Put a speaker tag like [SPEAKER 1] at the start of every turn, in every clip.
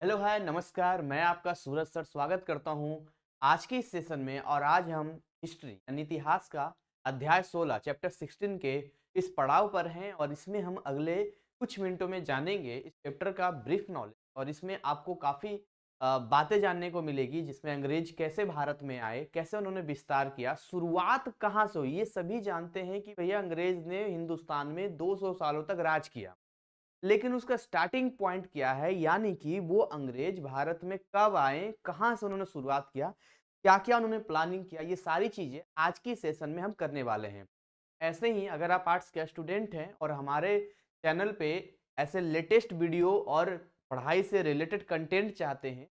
[SPEAKER 1] Hello hi नमस्कार। मैं आपका सूरज सर स्वागत करता हूं आज के इस सेशन में। और आज हम हिस्ट्री यानी इतिहास का अध्याय 16 चैप्टर 16 के इस पड़ाव पर हैं। और इसमें हम अगले कुछ मिनटों में जानेंगे इस चैप्टर का ब्रीफ नॉलेज। और इसमें आपको काफ़ी बातें जानने को मिलेगी, जिसमें अंग्रेज कैसे भारत में आए, कैसे उन्होंने विस्तार किया, शुरुआत कहाँ से हुई। ये सभी जानते हैं कि भैया अंग्रेज ने हिंदुस्तान में 200 सालों तक राज किया, लेकिन उसका स्टार्टिंग पॉइंट क्या है, यानी कि वो अंग्रेज भारत में कब आए, कहां से उन्होंने शुरुआत किया, क्या क्या उन्होंने प्लानिंग किया, ये सारी चीजें आज की सेशन में हम करने वाले हैं। ऐसे ही अगर आप आर्ट्स के स्टूडेंट हैं और हमारे चैनल पे ऐसे लेटेस्ट वीडियो और पढ़ाई से रिलेटेड कंटेंट चाहते हैं,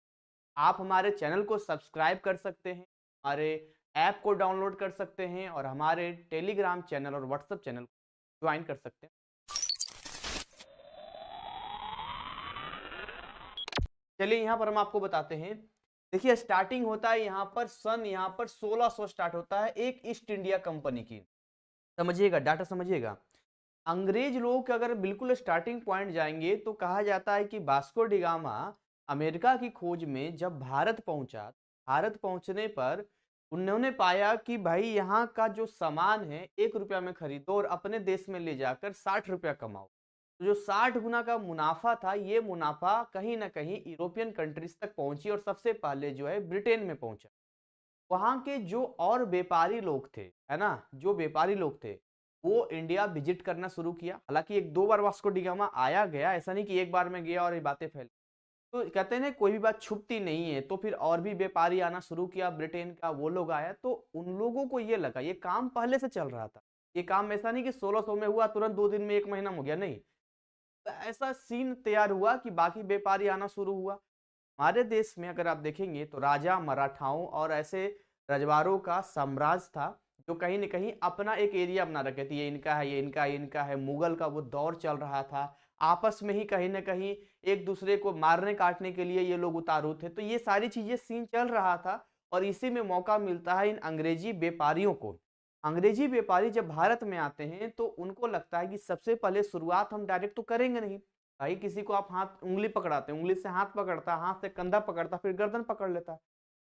[SPEAKER 1] आप हमारे चैनल को सब्सक्राइब कर सकते हैं, हमारे ऐप को डाउनलोड कर सकते हैं और हमारे टेलीग्राम चैनल और व्हाट्सएप चैनल को ज्वाइन कर सकते हैं। चलिए यहाँ पर हम आपको बताते हैं। देखिए स्टार्टिंग होता है यहाँ पर सन, यहाँ पर 1600 स्टार्ट होता है एक ईस्ट इंडिया कंपनी की। समझिएगा, डाटा समझिएगा। अंग्रेज लोगों के अगर बिल्कुल स्टार्टिंग पॉइंट जाएंगे तो कहा जाता है कि वास्को डिगामा अमेरिका की खोज में जब भारत पहुंचा, भारत पहुंचने पर उन्होंने पाया कि भाई यहाँ का जो सामान है 1 रुपया में खरीदो और अपने देश में ले जाकर 60 रुपया कमाओ। तो जो 60 गुना का मुनाफा था, ये मुनाफा कहीं ना कहीं यूरोपियन कंट्रीज तक पहुंची और सबसे पहले जो है ब्रिटेन में पहुंचा। वहां के जो और व्यापारी लोग थे, है ना, जो व्यापारी लोग थे, वो इंडिया विजिट करना शुरू किया। हालांकि एक दो बार वास्को डिगामा आया गया, ऐसा नहीं कि एक बार में गया और ये बातें फैल। तो कहते हैं ना, कोई भी बात छुपती नहीं है। तो फिर और भी व्यापारी आना शुरू किया ब्रिटेन का, वो लोग आया तो उन लोगों को ये लगा ये काम पहले से चल रहा था। ये काम ऐसा नहीं कि 1600 में हुआ तुरंत 2 दिन में 1 महीना हो गया, नहीं। तो ऐसा सीन तैयार हुआ कि बाकी व्यापारी आना शुरू हुआ। हमारे देश में अगर आप देखेंगे तो राजा मराठाओं और ऐसे रजवाड़ों का साम्राज्य था, जो कहीं न कहीं अपना एक एरिया बना रखे थे। ये इनका है, ये इनका है, ये इनका है। मुगल का वो दौर चल रहा था। आपस में ही कहीं न कहीं एक दूसरे को मारने काटने के लिए ये लोग उतारू थे। तो ये सारी चीजें सीन चल रहा था और इसी में मौका मिलता है इन अंग्रेजी व्यापारियों को। अंग्रेजी व्यापारी जब भारत में आते हैं तो उनको लगता है कि सबसे पहले शुरुआत हम डायरेक्ट तो करेंगे नहीं। भाई किसी को आप हाथ उंगली पकड़ाते हैं, उंगली से हाथ पकड़ता, हाथ से कंधा पकड़ता, फिर गर्दन पकड़ लेता।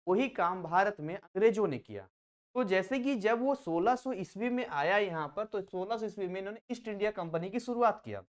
[SPEAKER 1] वही काम भारत में अंग्रेजों ने किया। तो जैसे कि जब वो 1600 ईस्वी में आया यहाँ पर, तो 1600 ईस्वी में इन्होंने ईस्ट इंडिया कंपनी की शुरुआत किया।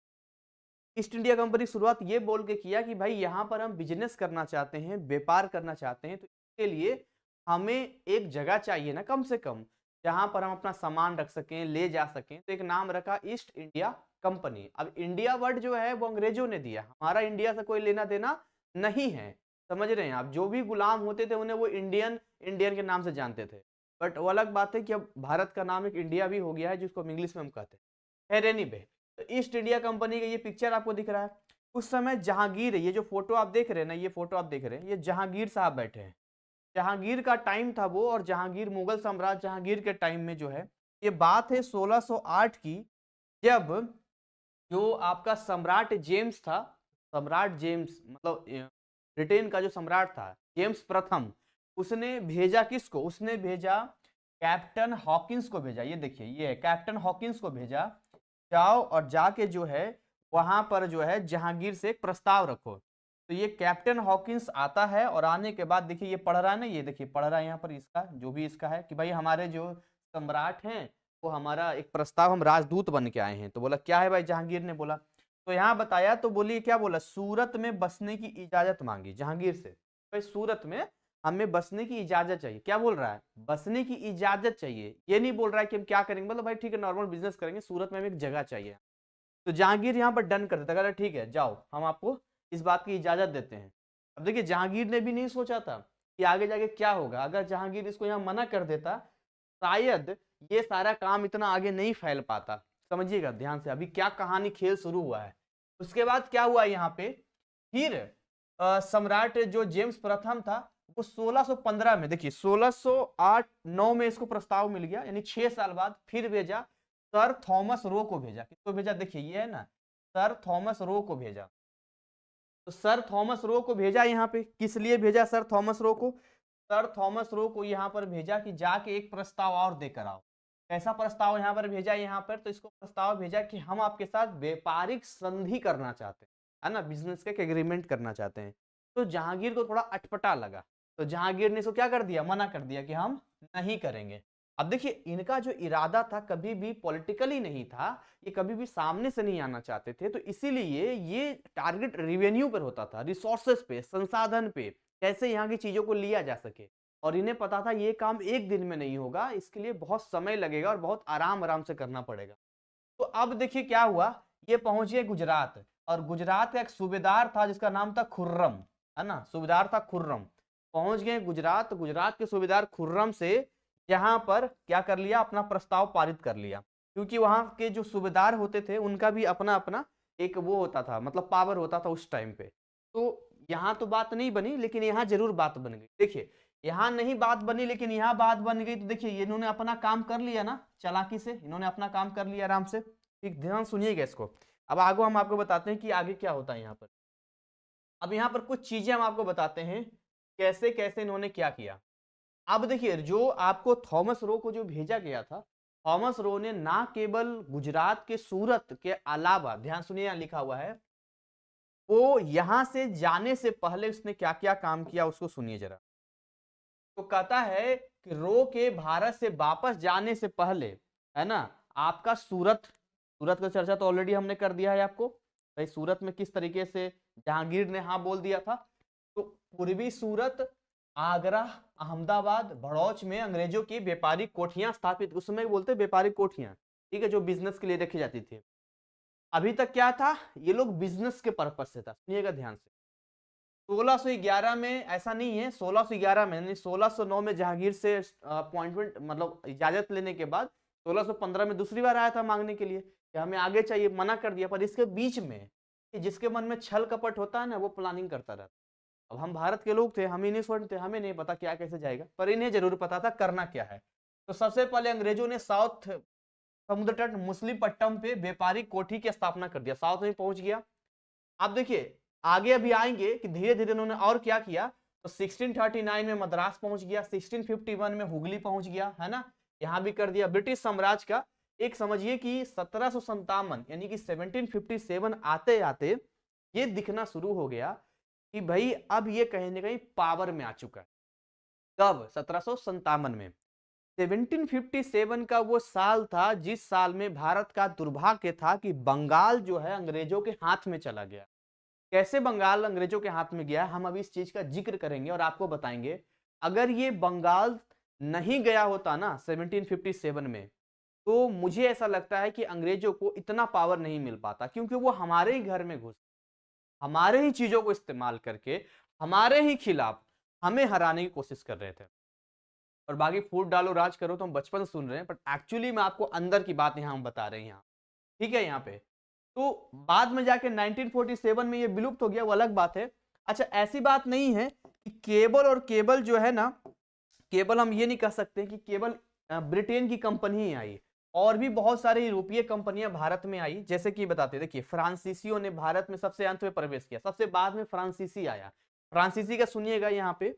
[SPEAKER 1] ईस्ट इंडिया कंपनी की शुरुआत ये बोल के किया कि भाई यहाँ पर हम बिजनेस करना चाहते हैं, व्यापार करना चाहते हैं, तो इसके लिए हमें एक जगह चाहिए ना कम से कम, जहां पर हम अपना सामान रख सकें, ले जा सकें। तो एक नाम रखा ईस्ट इंडिया कंपनी। अब इंडिया वर्ड जो है वो अंग्रेजों ने दिया, हमारा इंडिया से कोई लेना देना नहीं है। समझ रहे हैं आप, जो भी गुलाम होते थे उन्हें वो इंडियन इंडियन के नाम से जानते थे। बट वो अलग बात है कि अब भारत का नाम एक इंडिया भी हो गया है, जिसको हम इंग्लिश में हम कहते हैं। एनीवे, तो ईस्ट इंडिया कंपनी का ये पिक्चर आपको दिख रहा है। उस समय जहांगीर, ये जो फोटो आप देख रहे हैं ना, ये फोटो आप देख रहे हैं, ये जहांगीर साहब बैठे हैं। जहांगीर का टाइम था वो, और जहांगीर मुगल साम्राज्य जहांगीर के टाइम में जो है, ये बात है 1608 की, जब जो आपका सम्राट जेम्स था, सम्राट जेम्स मतलब ब्रिटेन का जो सम्राट था जेम्स प्रथम, उसने भेजा किसको, उसने भेजा कैप्टन हॉकिंस को भेजा। ये देखिए, ये है कैप्टन हॉकिंस को भेजा, जाओ और जाके जो है वहां पर जो है जहांगीर से एक प्रस्ताव रखो। तो ये कैप्टन हॉकिंस आता है और आने के बाद देखिए ये पढ़ रहा है ना, ये देखिए पढ़ रहा है यहाँ पर इसका जो भी इसका है कि भाई हमारे जो सम्राट हैं वो हमारा एक प्रस्ताव, हम राजदूत बन के आए हैं। तो बोला क्या है भाई, जहांगीर ने बोला। तो यहाँ बताया, तो बोलिए क्या बोला, सूरत में बसने की इजाजत मांगी जहांगीर से। भाई सूरत में हमें बसने की इजाजत चाहिए। क्या बोल रहा है, बसने की इजाजत चाहिए। ये नहीं बोल रहा है कि हम क्या करेंगे, मतलब भाई ठीक है नॉर्मल बिजनेस करेंगे, सूरत में हमें एक जगह चाहिए। तो जहांगीर यहाँ पर डन कर देता, कहता ठीक है जाओ, हम आपको इस बात की इजाजत देते हैं। अब देखिए जहांगीर ने भी नहीं सोचा था कि आगे जाके क्या होगा। अगर जहांगीर इसको यहाँ मना कर देता, शायद ये सारा काम इतना आगे नहीं फैल पाता। समझिएगा ध्यान से, अभी क्या कहानी खेल शुरू हुआ है। उसके बाद क्या हुआ यहाँ पे, फिर सम्राट जो जेम्स प्रथम था, वो 1615 में, देखिए 1608-9 में इसको प्रस्ताव मिल गया, यानी 6 साल बाद फिर भेजा। सर थॉमस रो को भेजा। किसको भेजा, देखिए ये है ना, सर थॉमस रो को भेजा। तो सर थॉमस रो को भेजा यहाँ पे, किस लिए भेजा सर थॉमस रो को, सर थॉमस रो को यहाँ पर भेजा कि जाके एक प्रस्ताव और देकर आओ। कैसा प्रस्ताव यहाँ पर भेजा, यहाँ पर तो इसको प्रस्ताव भेजा कि हम आपके साथ व्यापारिक संधि करना चाहते हैं, है ना, बिजनेस का एग्रीमेंट करना चाहते हैं। तो जहांगीर को थोड़ा अटपटा लगा, तो जहांगीर ने इसको क्या कर दिया, मना कर दिया कि हम नहीं करेंगे। अब देखिए इनका जो इरादा था कभी भी पॉलिटिकली नहीं था, ये कभी भी सामने से नहीं आना चाहते थे, तो इसीलिए ये टारगेट रेवेन्यू पर होता था, रिसोर्सेस पे, संसाधन पे, कैसे यहाँ की चीजों को लिया जा सके। और इन्हें पता था ये काम एक दिन में नहीं होगा, इसके लिए बहुत समय लगेगा और बहुत आराम आराम से करना पड़ेगा। तो अब देखिए क्या हुआ, ये पहुंच गए गुजरात, और गुजरात का एक सूबेदार था जिसका नाम था खुर्रम, है ना, सूबेदार था खुर्रम। पहुंच गए गुजरात, गुजरात के सूबेदार खुर्रम से यहाँ पर क्या कर लिया, अपना प्रस्ताव पारित कर लिया, क्योंकि वहां के जो सूबेदार होते थे उनका भी अपना अपना एक वो होता था, मतलब पावर होता था उस टाइम पे। तो यहाँ तो बात नहीं बनी, लेकिन यहाँ जरूर बात बन गई। देखिए यहाँ नहीं बात बनी लेकिन यहाँ बात बन गई, तो देखिए ये इन्होंने अपना काम कर लिया ना, चालाकी से इन्होंने अपना काम कर लिया आराम से। ठीक, ध्यान सुनिएगा इसको। अब आगे हम आपको बताते हैं कि आगे क्या होता है यहाँ पर। अब यहाँ पर कुछ चीजें हम आपको बताते हैं कैसे कैसे इन्होंने क्या किया। अब देखिए जो आपको थॉमस रो को जो भेजा गया था, थॉमस रो ने ना केवल गुजरात के सूरत के अलावा, ध्यान सुनिए यहाँ लिखा हुआ है, वो यहां से जाने से पहले उसने क्या क्या काम किया उसको सुनिए जरा। तो कहता है कि रो के भारत से वापस जाने से पहले, है ना, आपका सूरत, सूरत का चर्चा तो ऑलरेडी हमने कर दिया है आपको, भाई सूरत में किस तरीके से जहांगीर ने हाँ बोल दिया था। तो पूर्वी सूरत, आगरा, अहमदाबाद, भड़ौच में अंग्रेजों की व्यापारिक कोठियां स्थापित, उस समय बोलते व्यापारिक कोठियां, ठीक है, जो बिजनेस के लिए रखी जाती थी। अभी तक क्या था, ये लोग बिजनेस के पर्पज से था, सुनिएगा ध्यान से। 1611 में ऐसा नहीं है, 1611 में नहीं, 1609 में जहांगीर से अपॉइंटमेंट मतलब इजाजत लेने के बाद 1615 में दूसरी बार आया था मांगने के लिए कि हमें आगे चाहिए, मना कर दिया। पर इसके बीच में जिसके मन में छल कपट होता है ना, वो प्लानिंग करता रहता। अब हम भारत के लोग थे, हम ही नहीं सोचते, हमें नहीं पता क्या कैसे जाएगा, पर इन्हें जरूर पता था करना क्या है। तो सबसे पहले अंग्रेजों ने साउथ समुद्र तट मुसलीपट्टम पे व्यापारिक कोठी की स्थापना कर दिया, साउथ में पहुंच गया। अब देखिए आगे अभी आएंगे कि धीरे धीरे उन्होंने और क्या किया। तो 1639 में मद्रास पहुंच गया, 1651 में हुगली पहुंच गया, है ना, यहां भी कर दिया। ब्रिटिश साम्राज्य का एक समझिए कि 1757 यानी कि 1757 आते आते ये दिखना शुरू हो गया कि भाई अब ये कहीं ना कहीं पावर में आ चुका है। कब, 1757 में। 1757 का वो साल था जिस साल में भारत का दुर्भाग्य था कि बंगाल जो है अंग्रेजों के हाथ में चला गया। कैसे बंगाल अंग्रेजों के हाथ में गया, हम अभी इस चीज का जिक्र करेंगे और आपको बताएंगे। अगर ये बंगाल नहीं गया होता ना 1757 में, तो मुझे ऐसा लगता है कि अंग्रेजों को इतना पावर नहीं मिल पाता, क्योंकि वो हमारे ही घर में घुस, हमारे ही चीजों को इस्तेमाल करके हमारे ही खिलाफ हमें हराने की कोशिश कर रहे थे। और बाकी फूट डालो राज करो तो हम बचपन से सुन रहे हैं, बट एक्चुअली में आपको अंदर की बात यहाँ हम बता रहे हैं यहाँ, ठीक है, यहाँ पे। तो बाद में जाके 1947 में ये विलुप्त हो गया, वो अलग बात है। अच्छा ऐसी बात नहीं है कि केबल और केबल जो है ना, केबल हम ये नहीं कह सकते कि केवल ब्रिटेन की कंपनी ही आई, और भी बहुत सारी यूरोपीय कंपनियां भारत में आई। जैसे कि बताते, देखिए फ्रांसीसियों ने भारत में सबसे अंत में प्रवेश किया, सबसे बाद में फ्रांसीसी आया। फ्रांसीसी का सुनिएगा यहाँ पे,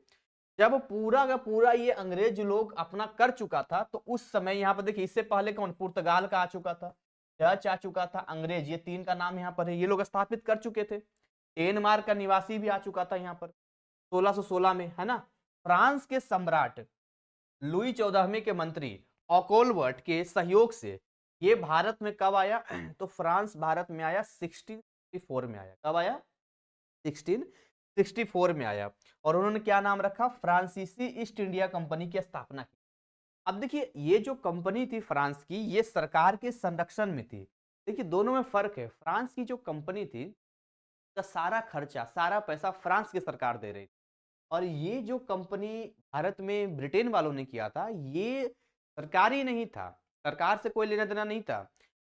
[SPEAKER 1] जब पूरा का पूरा ये अंग्रेज लोग अपना कर चुका था, तो उस समय यहाँ पर देखिए, इससे पहले कौन, पुर्तगाल का आ चुका था, डच आ चुका था, अंग्रेज, ये तीन का नाम यहाँ पर है, ये लोग स्थापित कर चुके थे। डेनमार्क का निवासी भी आ चुका था यहाँ पर 1616 में, है ना। फ्रांस के सम्राट लुई 14वें के मंत्री ऑकोलवर्ट के सहयोग से ये भारत में कब आया तो फ्रांस भारत में आया 1664 में आया। कब आया, 1664 में आया। और उन्होंने क्या नाम रखा, फ्रांसीसी ईस्ट इंडिया कंपनी की स्थापना की। अब देखिए ये जो कंपनी थी फ्रांस की, ये सरकार के संरक्षण में थी। देखिए दोनों में फर्क है, फ्रांस की जो कंपनी थी का सारा खर्चा, सारा पैसा फ्रांस की सरकार दे रही थी, और ये जो कंपनी भारत में ब्रिटेन वालों ने किया था, ये सरकारी नहीं था, सरकार से कोई लेना देना नहीं था,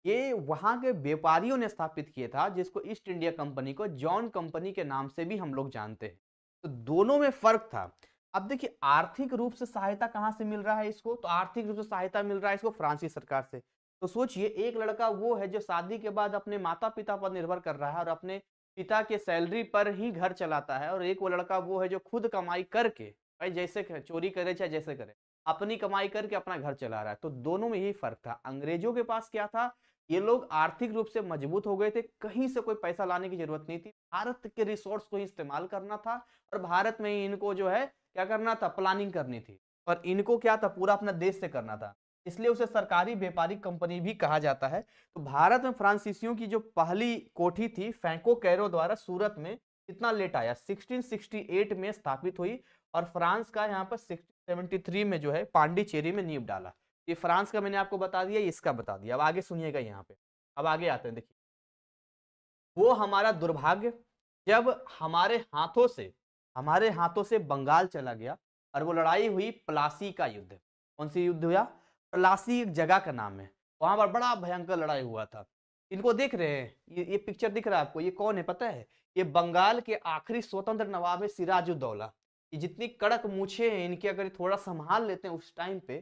[SPEAKER 1] ये वहां के व्यापारियों ने स्थापित किया था, जिसको ईस्ट इंडिया कंपनी को जॉन कंपनी के नाम से भी हम लोग जानते हैं। तो दोनों में फर्क था। अब देखिए आर्थिक रूप से सहायता कहां से मिल रहा है इसको, तो आर्थिक रूप से सहायता मिल रहा है इसको फ्रांसीसी सरकार से। तो सोचिए एक लड़का वो है जो शादी के बाद अपने माता पिता पर निर्भर कर रहा है और अपने पिता के सैलरी पर ही घर चलाता है, और एक वो लड़का वो है जो खुद कमाई करके, भाई जैसे चोरी करे चाहे जैसे करे, अपनी कमाई करके अपना घर चला रहा है। तो दोनों में यही फर्क था। अंग्रेजों के पास क्या था, ये लोग आर्थिक रूप से मजबूत हो गए थे, कहीं से कोई पैसा लाने की जरूरत नहीं थी, भारत के रिसोर्स को ही इस्तेमाल करना था और भारत में ही इनको जो है क्या करना था, प्लानिंग करनी थी। और इनको क्या था, पूरा अपना देश से करना था, इसलिए उसे सरकारी व्यापारिक कंपनी भी कहा जाता है। तो भारत में फ्रांसीसियों की जो पहली कोठी थी फ्रैंको कैरो द्वारा सूरत में कितना लेट आया, 1668 में स्थापित हुई और फ्रांस का यहाँ पर 1673 में जो है पांडिचेरी में नींव डाला। ये फ्रांस का मैंने आपको बता दिया, इसका बता दिया। अब आगे सुनिएगा यहाँ पे, अब आगे आते हैं। देखिए, वो हमारा दुर्भाग्य जब हमारे हाथों से बंगाल चला गया और वो लड़ाई हुई प्लासी का युद्ध। कौन सी युद्ध हुआ? प्लासी एक जगह का नाम है, वहां पर बड़ा भयंकर लड़ाई हुआ था। इनको देख रहे हैं, ये पिक्चर दिख रहा है आपको, ये कौन है पता है? ये बंगाल के आखिरी स्वतंत्र नवाब है सिराजुद्दौला। ये जितनी कड़क मूछे हैं इनके, अगर थोड़ा संभाल लेते हैं उस टाइम पे,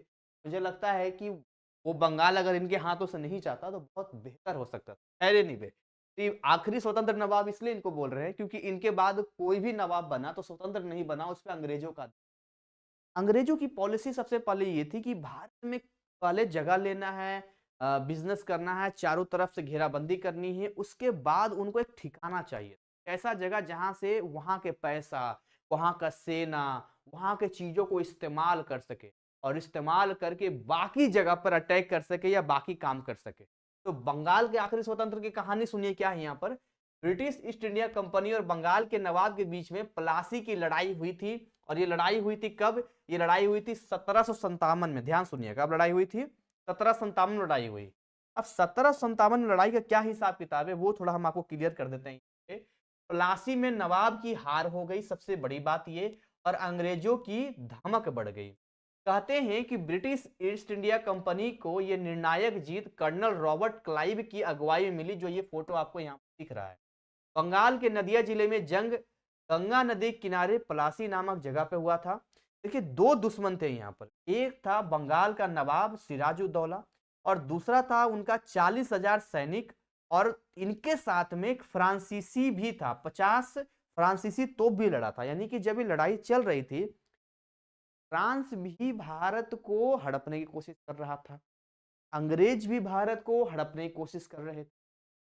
[SPEAKER 1] मुझे लगता है कि वो बंगाल अगर इनके हाथों से नहीं जाता तो बहुत बेहतर हो सकता था। है नहीं बे? तो आखिरी स्वतंत्र नवाब इसलिए इनको बोल रहे हैं क्योंकि इनके बाद कोई भी नवाब बना तो स्वतंत्र नहीं बना, उस पर अंग्रेजों की पॉलिसी सबसे पहले ये थी कि भारत में पहले जगह लेना है, बिजनेस करना है, चारों तरफ से घेराबंदी करनी है, उसके बाद उनको एक ठिकाना चाहिए, ऐसा जगह जहां से वहां के पैसा, वहां का सेना, वहां के चीजों को इस्तेमाल कर सके और इस्तेमाल करके बाकी जगह पर अटैक कर सके या बाकी काम कर सके। तो बंगाल के आखिरी स्वतंत्र की कहानी सुनिए क्या है यहाँ पर। ब्रिटिश ईस्ट इंडिया कंपनी और बंगाल के नवाब के बीच में प्लासी की लड़ाई हुई थी। और ये लड़ाई हुई थी कब? ये लड़ाई हुई थी 1757 में। ध्यान सुनिए, कब लड़ाई हुई थी? 1757 में लड़ाई हुई। अब 1757 में लड़ाई का क्या हिसाब किताब है वो थोड़ा हम आपको क्लियर कर देते हैं। प्लासी में नवाब की हार हो गई, सबसे बड़ी बात ये, और अंग्रेजों की धमक बढ़ गई। कहते हैं कि ब्रिटिश ईस्ट इंडिया कंपनी को यह निर्णायक जीत कर्नल रॉबर्ट क्लाइव की अगुवाई में मिली, जो ये फोटो आपको यहाँ दिख रहा है। बंगाल के नदिया जिले में जंग गंगा नदी किनारे प्लासी नामक जगह पे हुआ था। देखिए, दो दुश्मन थे यहाँ पर, एक था बंगाल का नवाब सिराजुद्दौला और दूसरा था उनका 40,000 सैनिक, और इनके साथ में एक फ्रांसीसी भी था, 50 फ्रांसीसी तोप भी लड़ा था। यानी कि जब ये लड़ाई चल रही थी, फ्रांस भी भारत को हड़पने की कोशिश कर रहा था, अंग्रेज भी भारत को हड़पने की कोशिश कर रहे थे।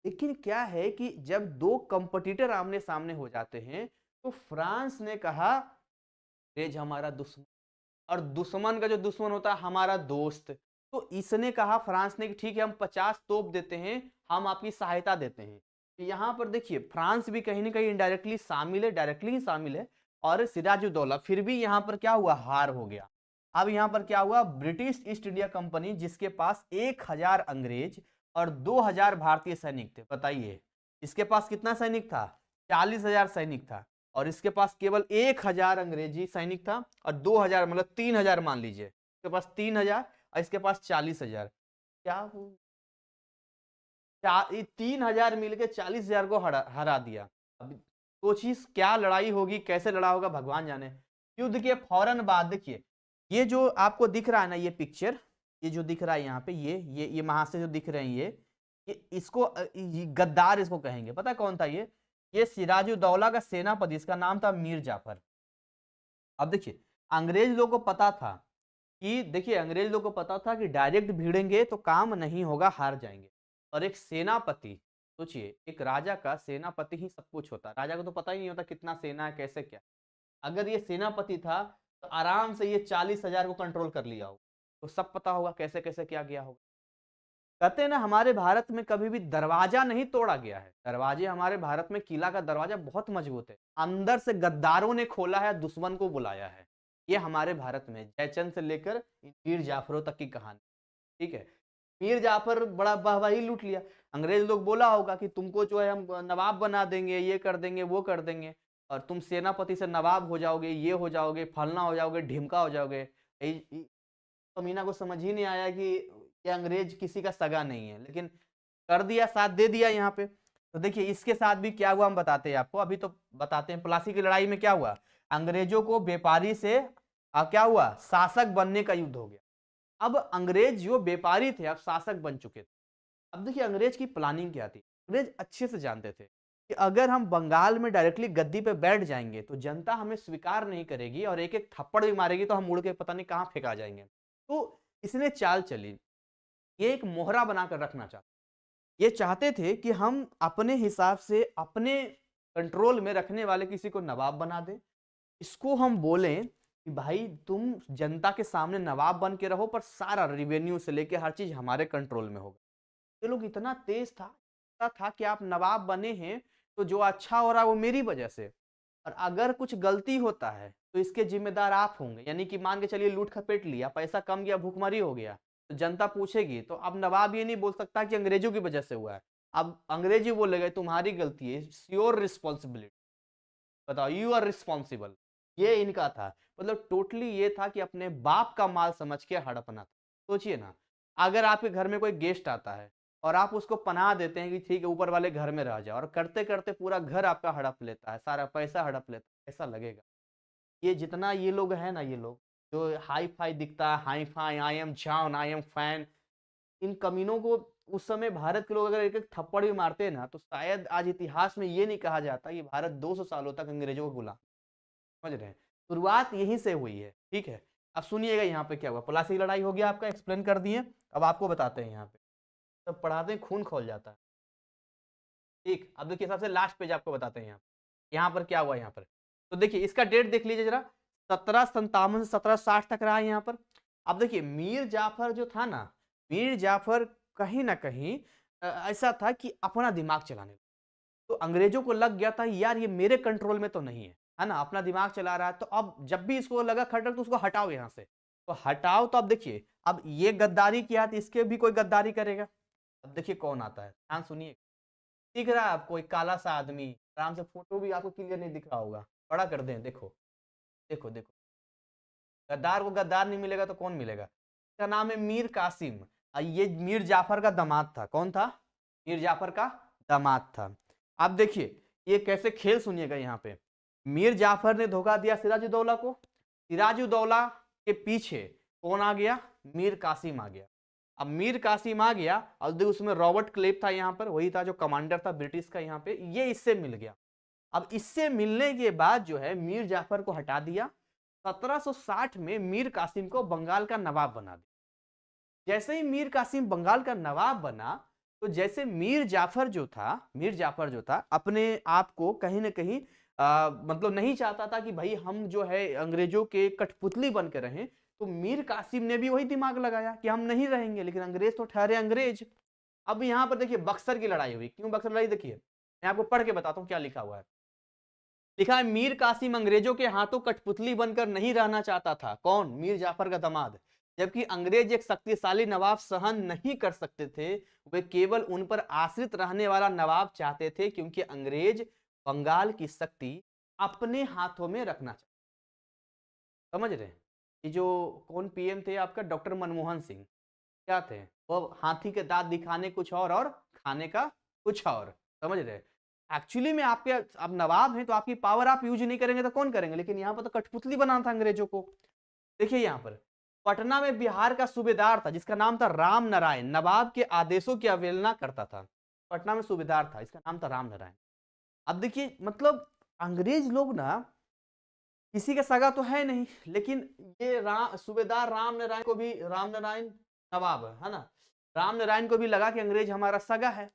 [SPEAKER 1] लेकिन क्या है कि जब दो कंपटीटर आमने सामने हो जाते हैं तो फ्रांस ने कहा अंग्रेज हमारा दुश्मन, और दुश्मन का जो दुश्मन होता है हमारा दोस्त। तो इसने कहा, फ्रांस ने, कि ठीक है हम 50 तोप देते हैं, हम आपकी सहायता देते हैं। यहाँ पर देखिए फ्रांस भी कहीं ना कहीं इनडायरेक्टली शामिल है, डायरेक्टली ही शामिल है। और सिराजुद्दौला फिर भी यहाँ पर क्या हुआ, हार हो गया। अब यहाँ पर क्या हुआ, ब्रिटिश ईस्ट इंडिया कंपनी जिसके पास 1000 अंग्रेज और 2000 भारतीय सैनिक थे, बताइए इसके पास कितना सैनिक था? 40,000 सैनिक था, और इसके पास केवल 1000 अंग्रेजी सैनिक था और 2000 मतलब 3000 मान लीजिए, इसके पास 3000 और इसके पास 40,000। क्या वो 3000 मिलकर 40,000 को हरा दिया। अब सोचिए क्या लड़ाई होगी, कैसे लड़ा होगा, भगवान जाने। युद्ध के फौरन बाद देखिए, ये जो आपको दिख रहा है ना, ये पिक्चर, ये जो दिख रहा है यहाँ पे, ये वहां से जो दिख रहे हैं, ये इसको ये गद्दार इसको कहेंगे। पता है कौन था ये सिराजुद्दौला का सेनापति, इसका नाम था मीर जाफर। अब देखिए, अंग्रेज लोगों को पता था कि, देखिए अंग्रेज लोगों को पता था कि डायरेक्ट भिड़ेंगे तो काम नहीं होगा, हार जाएंगे। और एक सेनापति, सोचिए एक राजा का सेनापति ही सब कुछ होता है, राजा को तो पता ही नहीं होता कितना सेना है कैसे क्या। अगर ये सेनापति था तो आराम से ये 40,000 को कंट्रोल कर लिया होगा, तो सब पता होगा कैसे कैसे क्या गया होगा। कहते हैं ना, हमारे भारत में कभी भी दरवाजा नहीं तोड़ा गया है, दरवाजे हमारे भारत में, किला का दरवाजा बहुत मजबूत है, अंदर से गद्दारों ने खोला है, दुश्मन को बुलाया है। ये हमारे भारत में जयचंद से लेकर मीर जाफरों तक की कहानी। ठीक है, मीर जाफर बड़ा वाहवाही लूट लिया, अंग्रेज लोग बोला होगा कि तुमको जो है हम नवाब बना देंगे, ये कर देंगे वो कर देंगे, और तुम सेनापति से नवाब हो जाओगे, ये हो जाओगे, फलना हो जाओगे, ढिमका हो जाओगे। तो मीना को समझ ही नहीं आया कि ये अंग्रेज किसी का सगा नहीं है, लेकिन कर दिया, साथ दे दिया यहाँ पे। तो देखिए इसके साथ भी क्या हुआ हम बताते हैं आपको, अभी तो बताते हैं। प्लासी की लड़ाई में क्या हुआ, अंग्रेजों को व्यापारी से क्या हुआ, शासक बनने का युद्ध हो गया। अब अंग्रेज जो व्यापारी थे अब शासक बन चुके थे। अब देखिए अंग्रेज की प्लानिंग क्या थी, अंग्रेज अच्छे से जानते थे कि अगर हम बंगाल में डायरेक्टली गद्दी पे बैठ जाएंगे तो जनता हमें स्वीकार नहीं करेगी और एक एक थप्पड़ भी मारेगी तो हम मुड़ के पता नहीं कहाँ फेंका जाएंगे। तो इसने चाल चली, ये एक मोहरा बनाकर रखना चाहता, ये चाहते थे कि हम अपने हिसाब से अपने कंट्रोल में रखने वाले किसी को नवाब बना दें। इसको हम बोलें कि भाई तुम जनता के सामने नवाब बन के रहो, पर सारा रेवेन्यू से लेके हर चीज हमारे कंट्रोल में होगा। ये लोग इतना तेज था, पता था कि आप नवाब बने हैं तो जो अच्छा हो रहा है वो मेरी वजह से, और अगर कुछ गलती होता है तो इसके जिम्मेदार आप होंगे। यानी कि मान के चलिए लूट खपेट लिया, पैसा कम गया, भूखमरी हो गया, तो जनता पूछेगी, तो अब नवाब ये नहीं बोल सकता कि अंग्रेजों की वजह से हुआ है। अब अंग्रेजी बोलेगा तुम्हारी गलती है, योर रिस्पॉन्सिबिलिटी, बताओ, यू आर रिस्पॉन्सिबल। ये इनका था, मतलब टोटली ये था कि अपने बाप का माल समझ के हड़पना था। सोचिए ना, अगर आपके घर में कोई गेस्ट आता है और आप उसको पनाह देते हैं कि ठीक है ऊपर वाले घर में रह जाओ, और करते करते पूरा घर आपका हड़प लेता है, सारा पैसा हड़प लेता है, ऐसा लगेगा। ये जितना ये लोग हैं ना, ये लोग जो हाई फाई दिखता है, hi fi, I am John, I am fan, इन कमीनों को उस समय भारत के लोग अगर एक एक थप्पड़ भी मारते हैं ना, तो शायद आज इतिहास में ये नहीं कहा जाता कि भारत 200 सालों तक अंग्रेजों को गुलाम। समझ रहे हैं, शुरुआत यहीं से हुई है। ठीक है, अब सुनिएगा यहाँ पे क्या हुआ। प्लासी की लड़ाई हो गया, आपका एक्सप्लेन कर दिए। अब आपको बताते हैं यहाँ पे, तब पढ़ाते हैं खून खोल जाता है। ठीक, अब देखिए सबसे लास्ट पेज आपको बताते हैं यहाँ पर क्या हुआ यहाँ पर। तो देखिए इसका डेट देख लीजिए जरा, 1757 से 1760 तक रहा है यहाँ पर। अब देखिए मीर जाफर जो था ना, मीर जाफर कहीं ना कहीं ऐसा था कि अपना दिमाग चलाने लगा। तो अंग्रेजों को लग गया था यार ये मेरे कंट्रोल में तो नहीं है ना, अपना दिमाग चला रहा है, तो अब जब भी इसको लगा खटक तो उसको हटाओ यहाँ से। तो हटाओ, तो अब देखिए अब ये गद्दारी किया तो इसके भी कोई गद्दारी करेगा। अब देखिए कौन आता है, ध्यान सुनिए। दिख रहा है आपको एक काला सा आदमी, आराम से, फोटो भी आपको क्लियर नहीं दिख रहा होगा, बड़ा कर दें, देखो देखो देखो। गद्दार को गद्दार नहीं मिलेगा तो कौन मिलेगा। इसका नाम है मीर कासिम। ये मीर जाफर का दामाद था। कौन था? मीर जाफर का दामाद था। अब देखिए ये कैसे खेल, सुनिएगा यहाँ पे। मीर जाफर ने धोखा दिया सिराजुद्दौला को, सिराजुद्दौला के पीछे कौन आ गया? मीर कासिम आ गया। अब मीर कासिम आ गया और उसमें रॉबर्ट क्लेव था यहाँ पर, वही था जो कमांडर था ब्रिटिश का यहाँ पे, ये इससे मिल गया। अब इससे मिलने के बाद जो है मीर जाफर को हटा दिया। 1760 में मीर कासिम को बंगाल का नवाब बना दिया। जैसे ही मीर कासिम बंगाल का नवाब बना, तो जैसे मीर जाफर जो था, मीर जाफर जो था अपने आप को कहीं ना कहीं मतलब नहीं चाहता था कि भाई हम जो है अंग्रेजों के कठपुतली बन के रहें। तो मीर कासिम ने भी वही दिमाग लगाया कि हम नहीं रहेंगे, लेकिन अंग्रेज तो ठहरे अंग्रेज। अब यहां पर देखिए बक्सर की लड़ाई हुई। क्यों बक्सर लड़ाई? देखिए मैं आपको पढ़ के बताता हूं क्या लिखा हुआ है। लिखा है मीर कासिम अंग्रेजों के हाथों कठपुतली बनकर नहीं रहना चाहता था। कौन? मीर जाफर का दामाद। जबकि अंग्रेज एक शक्तिशाली नवाब सहन नहीं कर सकते थे, वे केवल उन पर आश्रित रहने वाला नवाब चाहते थे, क्योंकि अंग्रेज बंगाल की शक्ति अपने हाथों में रखना चाहते। समझ रहे हैं? ये जो कौन पीएम थे आपका, डॉक्टर मनमोहन सिंह, क्या थे वो? हाथी के दांत दिखाने कुछ और खाने का कुछ और। समझ रहे? एक्चुअली में आपके, आप नवाब हैं तो आपकी पावर आप यूज नहीं करेंगे तो कौन करेंगे, लेकिन यहाँ पर तो कठपुतली बनाना था अंग्रेजों को। देखिए यहाँ पर पटना में बिहार का सूबेदार था जिसका नाम था राम नारायण, नवाब के आदेशों की अवहेलना करता था। पटना में सूबेदार था, इसका नाम था राम नारायण। अब देखिए मतलब अंग्रेज लोग ना किसी का सगा तो है नहीं, लेकिन ये सूबेदार राम नारायण को भी, राम नारायण नवाब है ना, राम नारायण को भी लगा कि अंग्रेज हमारा सगा है।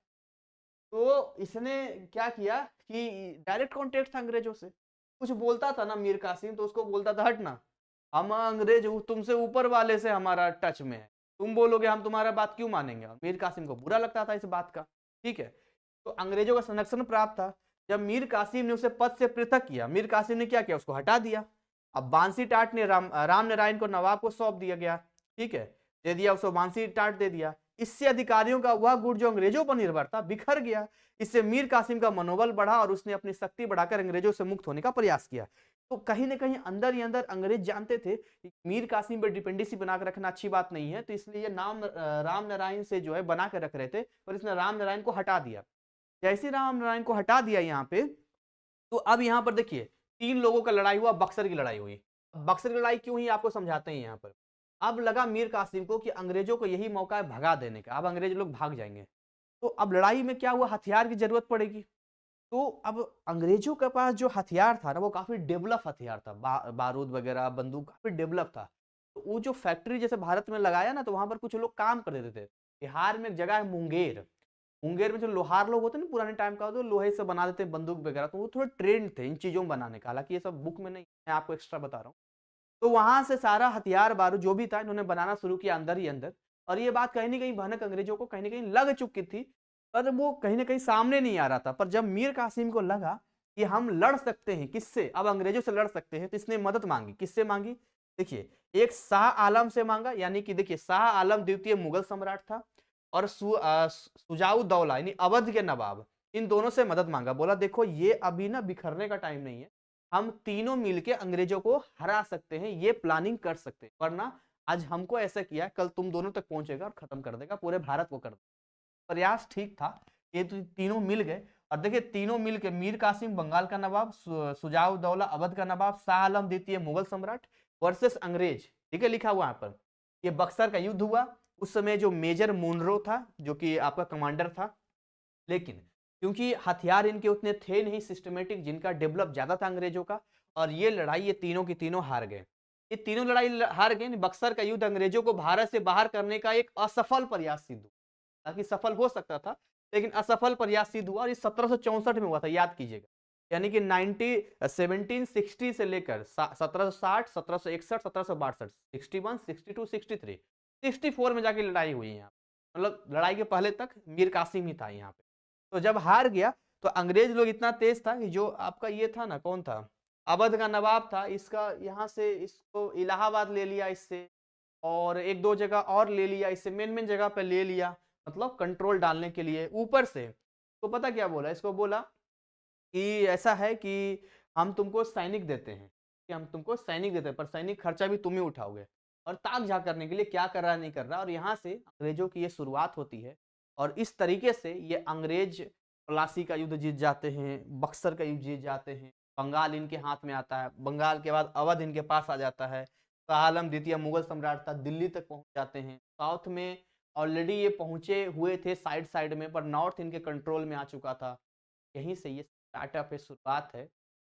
[SPEAKER 1] तो इसने क्या किया कि डायरेक्ट कांटेक्ट था अंग्रेजों से। कुछ बोलता था ना मीर कासिम तो उसको बोलता था हट ना, हम अंग्रेज तुमसे ऊपर वाले से हमारा टच में है, तुम बोलोगे हम तुम्हारा बात क्यों मानेंगे। और मीर कासिम को बुरा लगता था इस बात का। ठीक है, तो अंग्रेजों का संरक्षण प्राप्त था। जब मीर कासिम ने उसे पद से पृथक किया, मीर कासिम ने क्या किया? उसको हटा दिया। अब बांसी टाट ने राम नारायण को नवाब को सौंप दिया गया। ठीक है, दे दिया उसको, बांसी टाट दे दिया। इससे अधिकारियों का वह गुट जो अंग्रेजों पर निर्भर था बिखर गया। इससे मीर कासिम का मनोबल बढ़ा और उसने अपनी शक्ति बढ़ाकर अंग्रेजों से मुक्त होने का प्रयास किया। तो कहीं ना कहीं अंदर ही अंदर अंग्रेज जानते थे कि मीर कासिम पर डिपेंडेंसी बनाकर रखना अच्छी बात नहीं है, तो इसलिए ये नाम राम नारायण से जो है बना कर रख रहे थे, पर इसने राम नारायण को हटा दिया। जैसे राम नारायण को हटा दिया यहाँ पे, तो अब यहाँ पर देखिए 3 लोगों का लड़ाई हुआ, बक्सर की लड़ाई हुई। बक्सर की लड़ाई क्यों हुई आपको समझाते हैं यहाँ पर। अब लगा मीर कासिम को कि अंग्रेजों को यही मौका है भगा देने का, अब अंग्रेज लोग भाग जाएंगे। तो अब लड़ाई में क्या हुआ, हथियार की जरूरत पड़ेगी। तो अब अंग्रेजों के पास जो हथियार था ना वो काफी डेवलप हथियार था, बारूद वगैरह, बंदूक काफी डेवलप था। तो वो जो फैक्ट्री जैसे भारत में लगाया ना, तो वहां पर कुछ लोग काम कर देते थे। बिहार में एक जगह है मुंगेर, मुंगेर में जो लोहार लोग होते हैं ना पुराने टाइम का, तो लोहे से बना देते हैं बंदूक वगैरह, तो वो थोड़े ट्रेंड थे इन चीजों में बनाने का। हालांकि ये सब बुक में नहीं, मैं आपको एक्स्ट्रा बता रहा हूँ। तो वहां से सारा हथियार बारूद जो भी था इन्होंने बनाना शुरू किया अंदर ही अंदर। और ये बात कहीं ना कहीं भनक अंग्रेजों को कहीं ना कहीं लग चुकी थी, पर वो कहीं ना कहीं सामने नहीं आ रहा था। पर जब मीर कासिम को लगा कि हम लड़ सकते हैं, किससे, अब अंग्रेजों से लड़ सकते हैं, तो इसने मदद मांगी। किससे मांगी? देखिए, एक शाह आलम से मांगा, यानी कि देखिए शाह आलम द्वितीय मुगल सम्राट था, और सुजाउद्दौला यानी अवध के नवाब, इन दोनों से मदद मांगा। बोला देखो ये अभी ना बिखरने का टाइम नहीं है, हम तीनों मिलके अंग्रेजों को हरा सकते हैं, ये प्लानिंग कर सकते हैं, वरना आज हमको ऐसा किया, कल तुम दोनों तक पहुंचेगा और खत्म कर देगा, पूरे भारत को कर देगा। प्रयास ठीक था, ये तो तीनों मिल गए। और देखिए तीनों मिलके, मीर कासिम बंगाल का नवाब, सुजाउद्दौला अवध का नवाब, शाह आलम द्वितीय मुगल सम्राट वर्सेस अंग्रेज, ठीक है, लिखा हुआ यहाँ पर। ये बक्सर का युद्ध हुआ। उस समय जो मेजर मुनरो था, जो कि आपका कमांडर था, लेकिन क्योंकि हथियार इनके उतने थे नहीं सिस्टमेटिक, जिनका डेवलप ज्यादा था अंग्रेजों का, और ये लड़ाई ये तीनों की तीनों हार गए। ये तीनों लड़ाई हार गए। बक्सर का युद्ध अंग्रेजों को भारत से बाहर करने का एक असफल प्रयास सिद्ध हुआ। ताकि सफल हो सकता था, लेकिन असफल प्रयास सिद्ध हुआ, और ये 1764 में हुआ था, याद कीजिएगा। यानी कि 1760 से लेकर 1760, 1761, 1762, 61, 62, 63, 64 में जाके लड़ाई हुई यहाँ। मतलब लड़ाई के पहले तक मीर कासिम ही था यहाँ पे। तो जब हार गया, तो अंग्रेज लोग इतना तेज था कि जो आपका ये था ना, कौन था, अवध का नवाब था, इसका यहाँ से इसको इलाहाबाद ले लिया इससे, और एक दो जगह और ले लिया इससे, मेन मेन जगह पे ले लिया, मतलब कंट्रोल डालने के लिए ऊपर से। तो पता क्या बोला इसको, बोला कि ऐसा है कि हम तुमको सैनिक देते हैं, कि हम तुमको सैनिक देते हैं, पर सैनिक खर्चा भी तुम ही उठाओगे, और ताक झाक करने के लिए क्या कर रहा है नहीं कर रहा। और यहाँ से अंग्रेजों की ये शुरुआत होती है, और इस तरीके से ये अंग्रेज प्लासी का युद्ध जीत जाते हैं, बक्सर का युद्ध जीत जाते हैं, बंगाल इनके हाथ में आता है, बंगाल के बाद अवध इनके पास आ जाता है, शाह आलम द्वितीय मुगल सम्राट था, दिल्ली तक पहुंच जाते हैं। साउथ में ऑलरेडी ये पहुंचे हुए थे साइड साइड में, पर नॉर्थ इनके कंट्रोल में आ चुका था। यहीं से ये स्टार्टअप है, शुरुआत है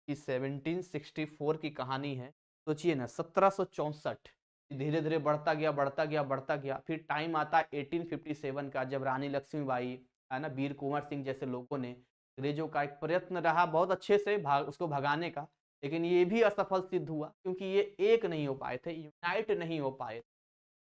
[SPEAKER 1] कि 1764 की कहानी है। सोचिए ना, 1764 धीरे धीरे बढ़ता गया बढ़ता गया बढ़ता गया। फिर टाइम आता है 1857 का, जब रानी लक्ष्मीबाई है ना, वीर कुंवर सिंह जैसे लोगों ने, अंग्रेजों का एक प्रयत्न रहा बहुत अच्छे से उसको भगाने का, लेकिन ये भी असफल सिद्ध हुआ, क्योंकि ये एक नहीं हो पाए थे, यूनाइट नहीं हो पाए,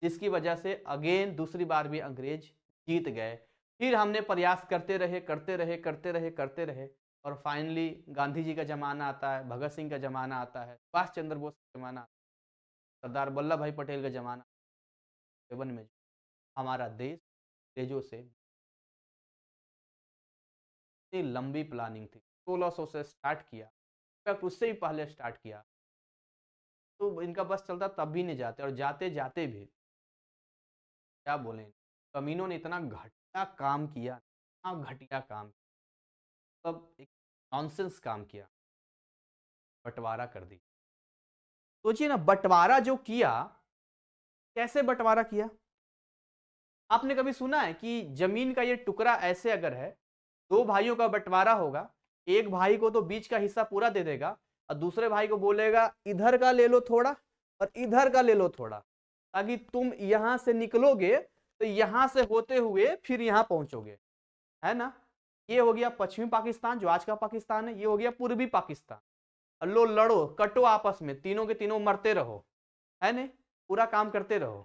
[SPEAKER 1] जिसकी वजह से अगेन दूसरी बार भी अंग्रेज जीत गए। फिर हमने प्रयास करते रहे करते रहे करते रहे करते रहे, और फाइनली गांधी जी का जमाना आता है, भगत सिंह का जमाना आता है, सुभाष चंद्र बोस का जमाना आता है, सरदार वल्लभ भाई पटेल का जमाना, 7 में हमारा देश अंग्रेजों से, इतनी लंबी प्लानिंग थी, 1600 से स्टार्ट किया, उससे भी पहले स्टार्ट किया, तो इनका बस चलता तब भी नहीं जाते, और जाते जाते भी क्या बोले, कमीनों ने इतना घटिया काम किया, इतना घटिया काम, मतलब एक नॉनसेंस काम किया, बंटवारा कर दी। सोचिए ना, बंटवारा जो किया, कैसे बंटवारा किया? आपने कभी सुना है कि जमीन का ये टुकड़ा ऐसे अगर है, दो भाइयों का बंटवारा होगा, एक भाई को तो बीच का हिस्सा पूरा दे देगा, और दूसरे भाई को बोलेगा इधर का ले लो थोड़ा और इधर का ले लो थोड़ा, ताकि तुम यहां से निकलोगे तो यहां से होते हुए फिर यहां पहुंचोगे, है ना। ये हो गया पश्चिमी पाकिस्तान जो आज का पाकिस्तान है, ये हो गया पूर्वी पाकिस्तान। लो लड़ो कटो आपस में, तीनों के तीनों मरते रहो, है ना, पूरा काम करते रहो।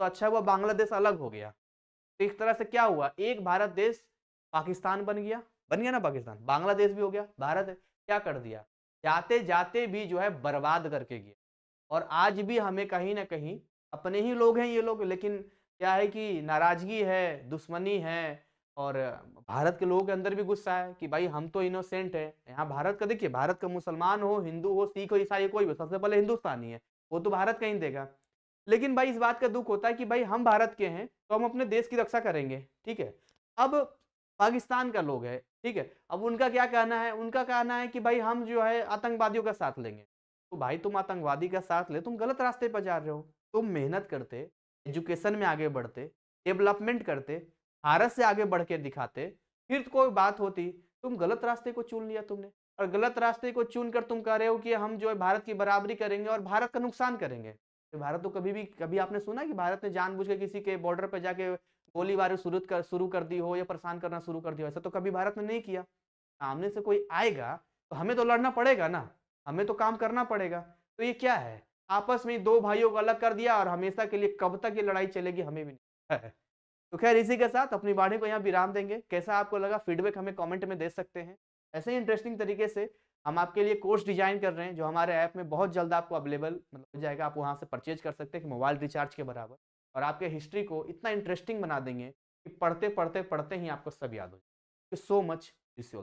[SPEAKER 1] तो अच्छा हुआ बांग्लादेश अलग हो गया। तो इस तरह से क्या हुआ, एक भारत देश पाकिस्तान बन गया ना पाकिस्तान, बांग्लादेश भी हो गया भारत। क्या कर दिया, जाते जाते भी जो है बर्बाद करके गया। और आज भी हमें कहीं ना कहीं, अपने ही लोग हैं ये लोग, लेकिन क्या है कि नाराजगी है, दुश्मनी है, और भारत के लोगों के अंदर भी गुस्सा है कि भाई हम तो इनोसेंट है। यहाँ भारत का देखिए, भारत का मुसलमान हो, हिंदू हो, सिख हो, ईसाई, कोई भी, सबसे पहले हिंदुस्तानी है, वो तो भारत का ही देगा। लेकिन भाई इस बात का दुख होता है कि भाई हम भारत के हैं तो हम अपने देश की रक्षा करेंगे, ठीक है। अब पाकिस्तान का लोग है, ठीक है, अब उनका क्या कहना है, उनका कहना है कि भाई हम जो है आतंकवादियों का साथ लेंगे। तो भाई तुम आतंकवादी का साथ ले, तुम गलत रास्ते पर जा रहे हो। तुम मेहनत करते, एजुकेशन में आगे बढ़ते, डेवलपमेंट करते, भारत से आगे बढ़ के दिखाते, फिर तो कोई बात होती। तुम गलत रास्ते को चुन लिया तुमने, और गलत रास्ते को चुनकर तुम कह रहे हो कि हम जो है भारत की बराबरी करेंगे और भारत का नुकसान करेंगे। तो भारत तो कभी भी, कभी आपने सुना कि भारत ने जानबूझ के किसी के बॉर्डर पर जाके गोलीबारी शुरू कर दी हो या परेशान करना शुरू कर दिया हो, ऐसा तो कभी भारत ने नहीं किया। सामने से कोई आएगा तो हमें तो लड़ना पड़ेगा ना, हमें तो काम करना पड़ेगा। तो ये क्या है, आपस में दो भाइयों को अलग कर दिया और हमेशा के लिए कब तक ये लड़ाई चलेगी हमें भी नहीं पता है। तो खैर इसी के साथ अपनी वाणी को यहाँ विराम देंगे। कैसा आपको लगा फीडबैक हमें कमेंट में दे सकते हैं। ऐसे ही इंटरेस्टिंग तरीके से हम आपके लिए कोर्स डिजाइन कर रहे हैं जो हमारे ऐप में बहुत जल्द आपको अवेलेबल मतलब हो जाएगा। आप वहाँ से परचेज कर सकते हैं कि मोबाइल रिचार्ज के बराबर, और आपके हिस्ट्री को इतना इंटरेस्टिंग बना देंगे कि पढ़ते पढ़ते पढ़ते ही आपको सब याद हो जाए। So much, this